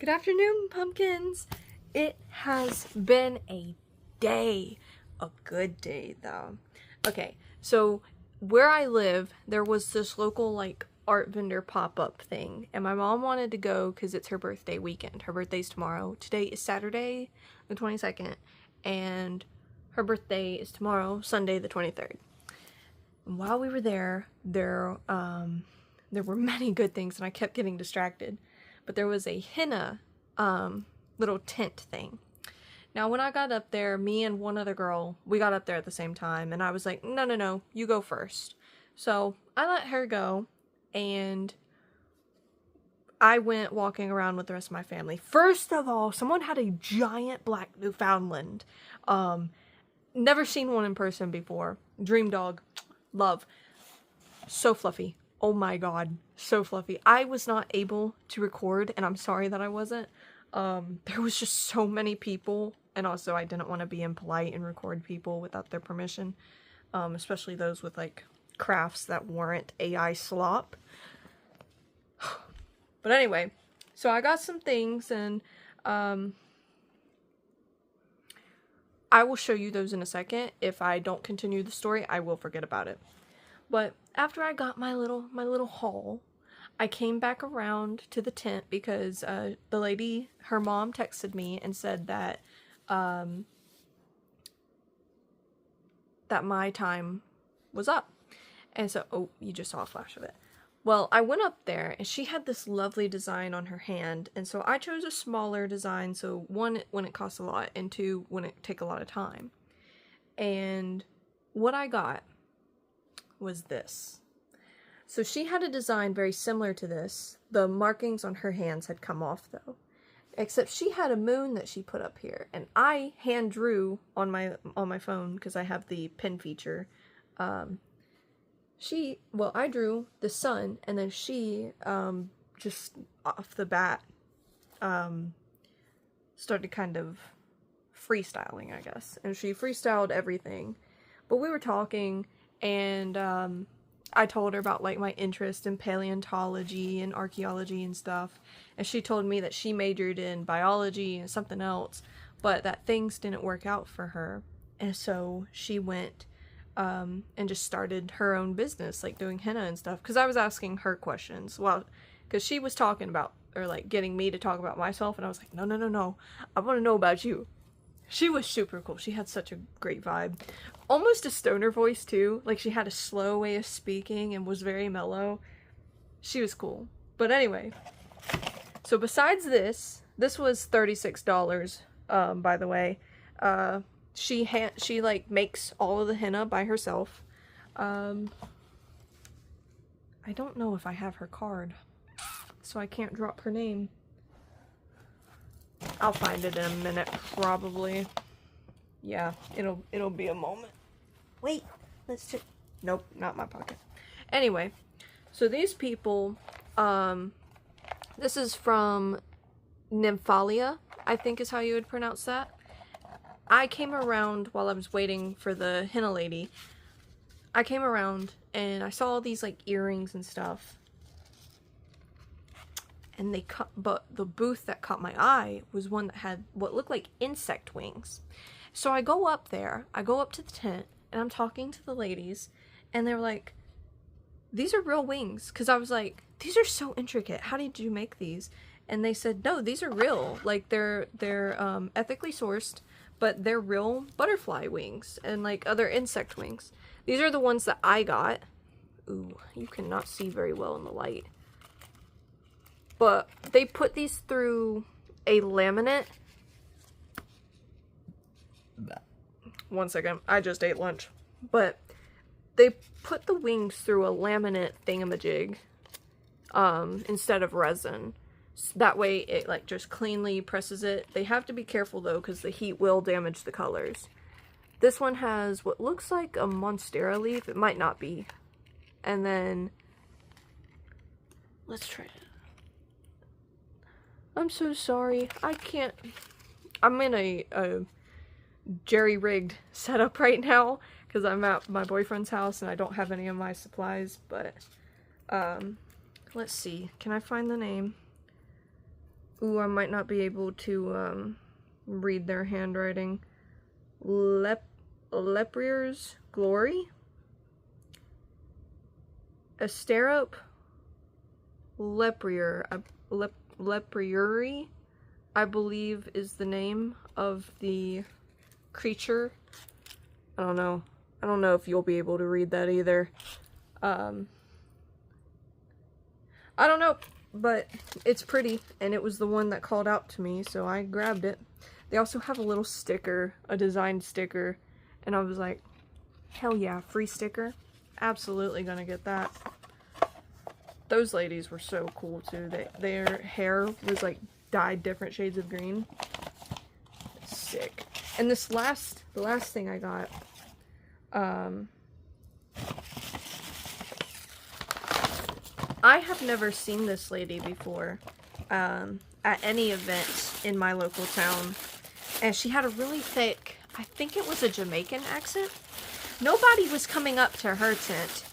Good afternoon, pumpkins. It has been a day. A good day, though. Okay, so where I live, there was this local, art vendor pop-up thing, and my mom wanted to go because it's her birthday weekend. Her birthday's tomorrow. Today is Saturday, the 22nd, and her birthday is tomorrow, Sunday, the 23rd. And while we were there were many good things, and I kept getting distracted. But there was a henna little tent thing. Now, when I got up there, me and one other girl, we got up there at the same time, and I was like, no, you go first. So I let her go, and I went walking around with the rest of my family. First of all, someone had a giant black Newfoundland. Never seen one in person before. Dream dog. Love. So fluffy. Oh my god, so fluffy. I was not able to record, and I'm sorry that I wasn't. There was just so many people, and also I didn't want to be impolite and record people without their permission, especially those with, crafts that warrant AI slop. But anyway, so I got some things, and, I will show you those in a second. If I don't continue the story, I will forget about it. But after I got my little haul, I came back around to the tent because the lady, her mom, texted me and said that that my time was up. And so, oh, you just saw a flash of it. Well, I went up there and she had this lovely design on her hand, and so I chose a smaller design, so one, it wouldn't cost a lot, and two, wouldn't take a lot of time. And what I got was this. So she had a design very similar to this. The markings on her hands had come off though. Except she had a moon that she put up here, and I hand drew on my phone because I have the pen feature. I drew the sun, and then she just off the bat started kind of freestyling, I guess. And she freestyled everything. But we were talking, and I told her about my interest in paleontology and archaeology and stuff, and she told me that she majored in biology and something else, but that things didn't work out for her, and so she went and just started her own business, doing henna and stuff, because I was asking her questions, well, because she was talking about, or getting me to talk about myself, and I was like, no, I want to know about you. She was super cool. She had such a great vibe. Almost a stoner voice, too. She had a slow way of speaking and was very mellow. She was cool. But anyway. So besides this was $36, by the way. She makes all of the henna by herself. I don't know if I have her card, so I can't drop her name. I'll find it in a minute, probably. Yeah, it'll be a moment. Wait, let's check. Nope, not my pocket. Anyway, so these people, this is from Nymphalia, I think is how you would pronounce that. I came around while I was waiting for the henna lady. I came around and I saw all these earrings and stuff. And but the booth that caught my eye was one that had what looked like insect wings. So I go up to the tent, and I'm talking to the ladies, and they're like, these are real wings. Because I was like, these are so intricate. How did you make these? And they said, no, these are real. They're ethically sourced, but they're real butterfly wings and other insect wings. These are the ones that I got. Ooh, you cannot see very well in the light. But they put these through a laminate. One second, I just ate lunch. But they put the wings through a laminate thingamajig instead of resin. So that way it just cleanly presses it. They have to be careful though, because the heat will damage the colors. This one has what looks like a monstera leaf. It might not be. And then let's try it. I'm so sorry. I can't. I'm in a jerry-rigged setup right now because I'm at my boyfriend's house and I don't have any of my supplies, but let's see. Can I find the name? Ooh, I might not be able to read their handwriting. Leprier's Glory? Asterope? Leprier. Leprieri, I believe, is the name of the creature. I don't know. I don't know if you'll be able to read that either. I don't know, but it's pretty, and it was the one that called out to me, so I grabbed it. They also have a little sticker, a designed sticker, and I was like, hell yeah, free sticker. Absolutely gonna get that. Those ladies were so cool too. Their hair was like dyed different shades of green. Sick. And the last thing I got, I have never seen this lady before at any event in my local town. And she had a really thick, I think it was a Jamaican accent. Nobody was coming up to her tent.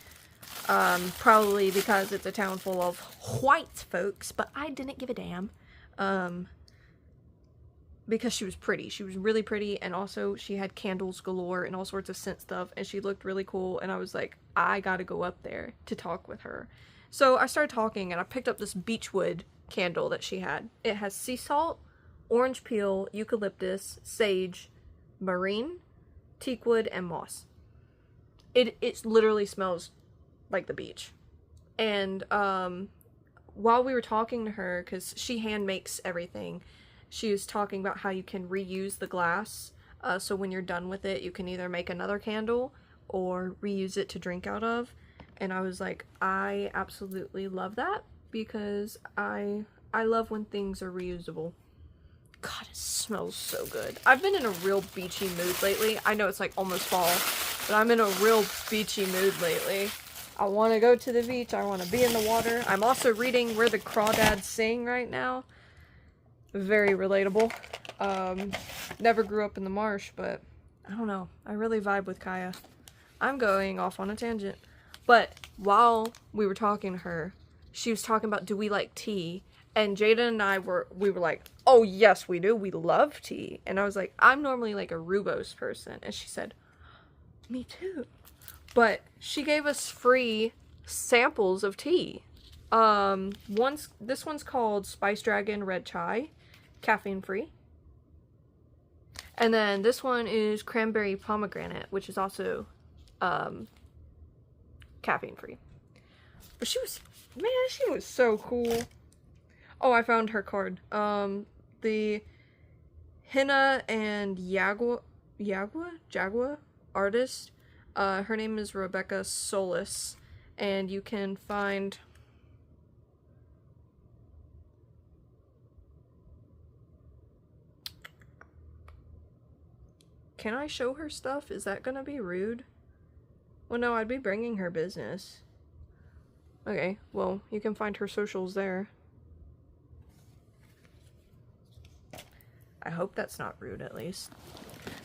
Probably because it's a town full of white folks, but I didn't give a damn. Because she was pretty. She was really pretty, and also she had candles galore and all sorts of scent stuff, and she looked really cool, and I was like, I gotta go up there to talk with her. So I started talking, and I picked up this beechwood candle that she had. It has sea salt, orange peel, eucalyptus, sage, marine, teakwood, and moss. It literally smells like the beach. And while we were talking to her, because she hand makes everything, she was talking about how you can reuse the glass. So when you're done with it, you can either make another candle or reuse it to drink out of. And I was like, I absolutely love that, because I love when things are reusable. God, it smells so good. I've been in a real beachy mood lately. I know it's like almost fall, but I'm in a real beachy mood lately. I want to go to the beach. I want to be in the water. I'm also reading Where the Crawdads Sing right now. Very relatable. Never grew up in the marsh, but I don't know. I really vibe with Kaya. I'm going off on a tangent. But while we were talking to her, she was talking about, do we like tea? And Jada and I were like, oh yes we do. We love tea. And I was like, I'm normally like a rooibos person. And she said, me too. But she gave us free samples of tea. This one's called Spice Dragon Red Chai, caffeine free. And then this one is Cranberry Pomegranate, which is also caffeine free. But she was so cool. Oh, I found her card. The Henna and Jaguar artist. Her name is Rebecca Solis, and you can find Can I show her stuff? Is that gonna be rude? Well, no, I'd be bringing her business. Okay, well, you can find her socials there. I hope that's not rude, at least.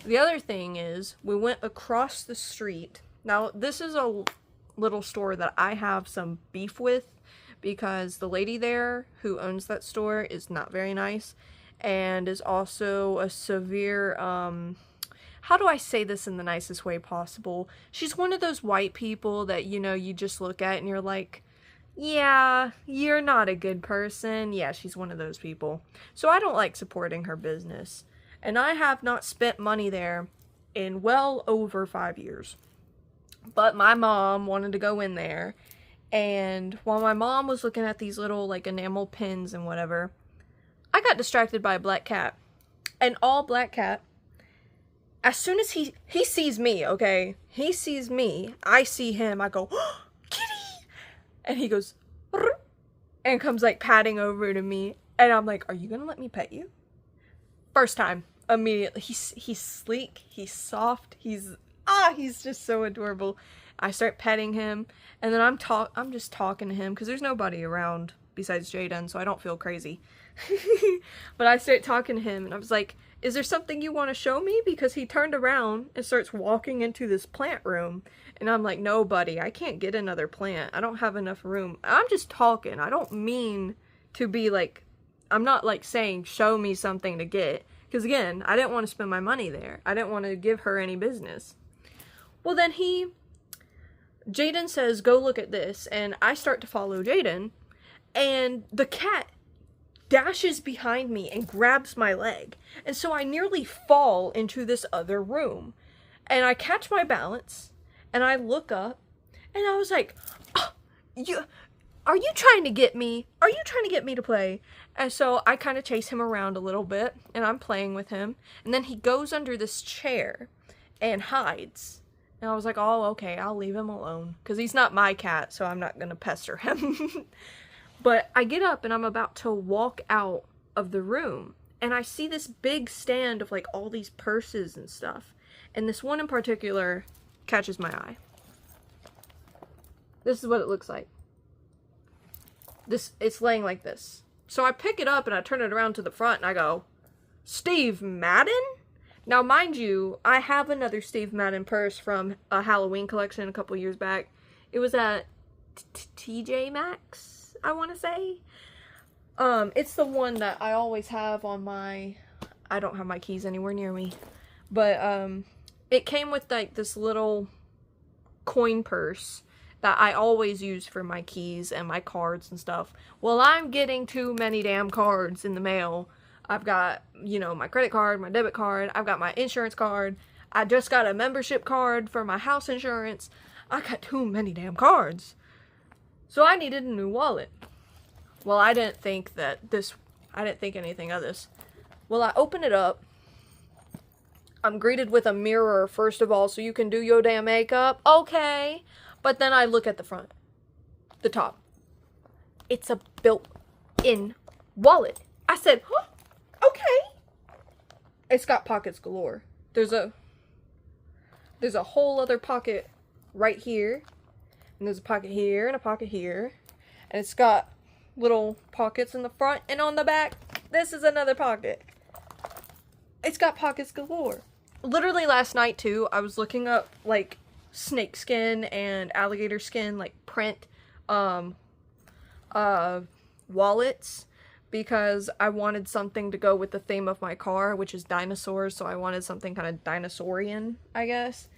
The other thing is, we went across the street. Now, this is a little store that I have some beef with, because the lady there who owns that store is not very nice, and is also a severe, how do I say this in the nicest way possible? She's one of those white people that, you know, you just look at and you're like, yeah, you're not a good person. Yeah, she's one of those people. So I don't like supporting her business. And I have not spent money there in well over 5 years. But my mom wanted to go in there. And while my mom was looking at these little, like, enamel pins and whatever, I got distracted by a black cat. An all black cat. As soon as he sees me, okay? He sees me. I see him. I go, oh, kitty! And he goes, and comes, like, patting over to me. And I'm like, are you gonna let me pet you? First time. Immediately. He's sleek. He's soft. He's just so adorable. I start petting him. And then I'm just talking to him because there's nobody around besides Jaden, so I don't feel crazy. But I start talking to him and I was like, is there something you want to show me? Because he turned around and starts walking into this plant room. And I'm like, no, buddy, I can't get another plant. I don't have enough room. I'm just talking. I don't mean to be, like, I'm not like saying show me something to get, because again, I didn't want to spend my money there. I didn't want to give her any business. Well, then Jaden says, go look at this, and I start to follow Jaden, and the cat dashes behind me and grabs my leg, and so I nearly fall into this other room, and I catch my balance, and I look up, and I was like, oh, are you trying to get me? Are you trying to get me to play? And so I kind of chase him around a little bit, and I'm playing with him, and then he goes under this chair and hides. And I was like, oh, okay, I'll leave him alone, because he's not my cat, so I'm not going to pester him. But I get up, and I'm about to walk out of the room, and I see this big stand of, like, all these purses and stuff. And this one in particular catches my eye. This is what it looks like. It's laying like this. So I pick it up, and I turn it around to the front, and I go, Steve Madden? Now, mind you, I have another Steve Madden purse from a Halloween collection a couple years back. It was at TJ Maxx, I want to say. It's the one that I always have on my... I don't have my keys anywhere near me. But, it came with, like, this little coin purse that I always use for my keys and my cards and stuff. Well, I'm getting too many damn cards in the mail. I've got, you know, my credit card, my debit card, I've got my insurance card, I just got a membership card for my house insurance. I got too many damn cards. So I needed a new wallet. Well, I didn't think anything of this. Well, I open it up. I'm greeted with a mirror, first of all, so you can do your damn makeup. Okay. But then I look at the front. The top. It's a built-in wallet. I said, huh? Okay. It's got pockets galore. There's a whole other pocket right here. And there's a pocket here and a pocket here. And it's got little pockets in the front and on the back. This is another pocket. It's got pockets galore. Literally last night too, I was looking up like snake skin and alligator skin like print wallets, because I wanted something to go with the theme of my car, which is dinosaurs, so I wanted something kind of dinosaurian, I guess.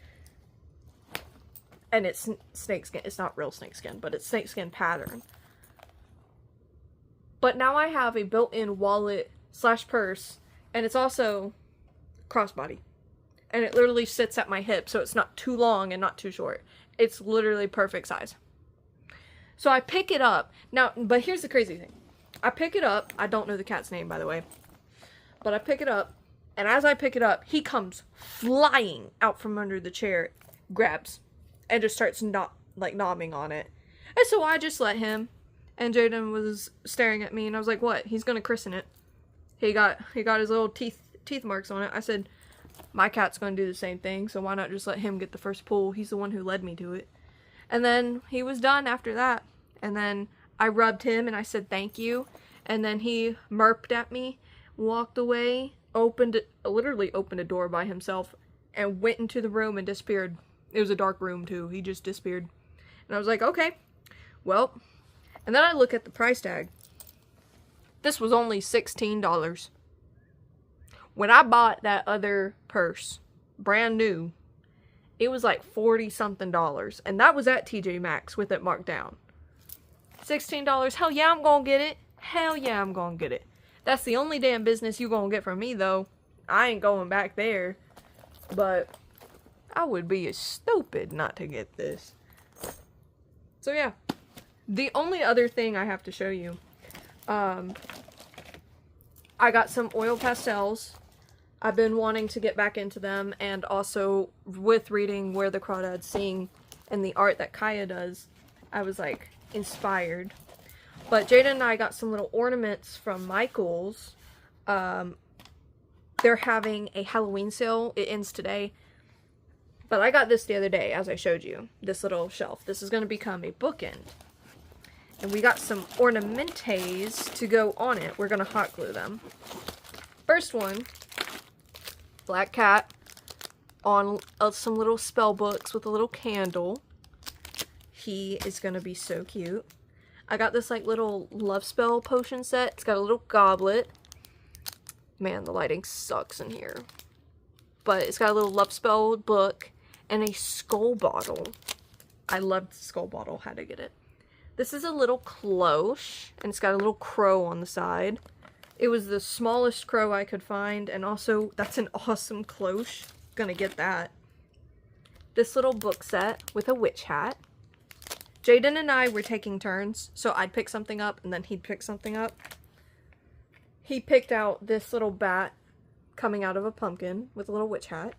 And it's snakeskin. It's not real snakeskin, but it's snakeskin pattern. But now I have a built-in wallet / purse, and it's also crossbody. And it literally sits at my hip, so it's not too long and not too short. It's literally perfect size. So I pick it up. Now, but here's the crazy thing. I pick it up. I don't know the cat's name, by the way. But I pick it up, and as I pick it up, he comes flying out from under the chair, grabs, and just starts nomming on it. And so I just let him, and Jaden was staring at me, and I was like, what? He's gonna christen it. He got his little teeth marks on it. I said, my cat's gonna do the same thing, so why not just let him get the first pull? He's the one who led me to it. And then he was done after that. And then I rubbed him and I said thank you. And then he murped at me, walked away, literally opened a door by himself, and went into the room and disappeared. It was a dark room too. He just disappeared. And I was like, okay, well. And then I look at the price tag. This was only $16. When I bought that other purse, brand new, it was like $40-something. And that was at TJ Maxx with it marked down. $16, hell yeah, I'm gonna get it. Hell yeah, I'm gonna get it. That's the only damn business you gonna get from me, though. I ain't going back there. But I would be stupid not to get this. So yeah. The only other thing I have to show you. I got some oil pastels. I've been wanting to get back into them, and also with reading Where the Crawdads Sing and the art that Kaya does, I was like inspired. But Jaden and I got some little ornaments from Michaels. They're having a Halloween sale. It ends today. But I got this the other day, as I showed you. This little shelf. This is going to become a bookend. And we got some ornamentes to go on it. We're going to hot glue them. First one, black cat on some little spell books with a little candle. He is going to be so cute. I got this like little love spell potion set. It's got a little goblet. Man, the lighting sucks in here. But it's got a little love spell book and a skull bottle. I loved the skull bottle. Had to get it. This is a little cloche, and it's got a little crow on the side. It was the smallest crow I could find, and also, that's an awesome cloche. Gonna get that. This little book set with a witch hat. Jaden and I were taking turns, so I'd pick something up, and then he'd pick something up. He picked out this little bat coming out of a pumpkin with a little witch hat.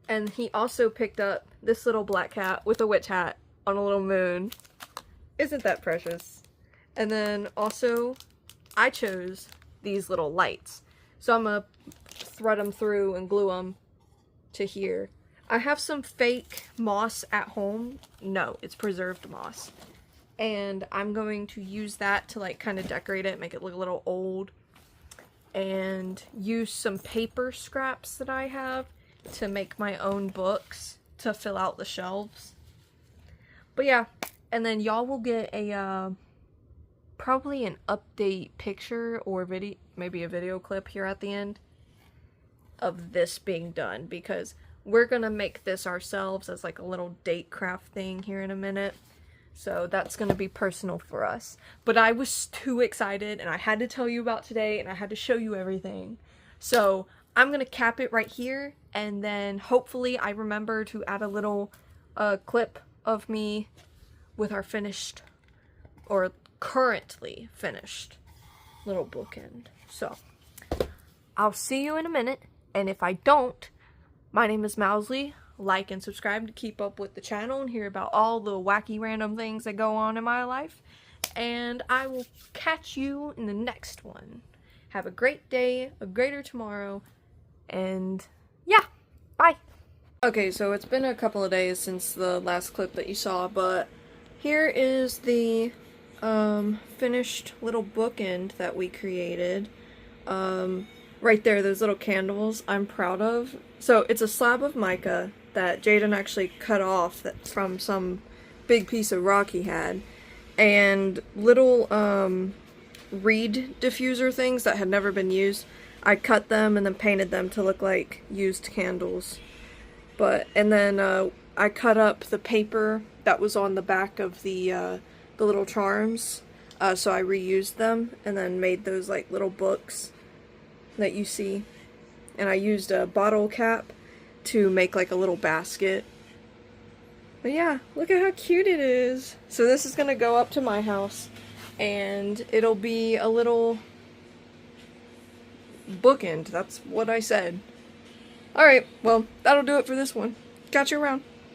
And he also picked up this little black cat with a witch hat on a little moon. Isn't that precious? And then also, I chose these little lights. So I'm gonna thread them through and glue them to here. I have some fake moss at home. No, it's preserved moss. And I'm going to use that to like kind of decorate it, make it look a little old. And use some paper scraps that I have to make my own books to fill out the shelves. But yeah, and then y'all will get a probably an update picture or video, maybe a video clip here at the end of this being done, because we're gonna make this ourselves as like a little date craft thing here in a minute. So that's gonna be personal for us. But I was too excited and I had to tell you about today and I had to show you everything. So I'm gonna cap it right here, and then hopefully I remember to add a little clip of me with our finished, or currently finished, little bookend. So I'll see you in a minute, and if I don't, my name is Mousley. Like and subscribe to keep up with the channel and hear about all the wacky random things that go on in my life. And I will catch you in the next one. Have a great day, a greater tomorrow, and yeah, bye. Okay, so it's been a couple of days since the last clip that you saw, but here is the finished little bookend that we created. Right there, those little candles I'm proud of. So it's a slab of mica that Jaden actually cut off from some big piece of rock he had, and little reed diffuser things that had never been used. I cut them and then painted them to look like used candles. And then I cut up the paper that was on the back of the little charms, so I reused them and then made those like little books that you see. And I used a bottle cap to make like a little basket. But yeah, look at how cute it is. So this is gonna go up to my house, and it'll be a little bookend. That's what I said. Alright, well, that'll do it for this one. Catch you around.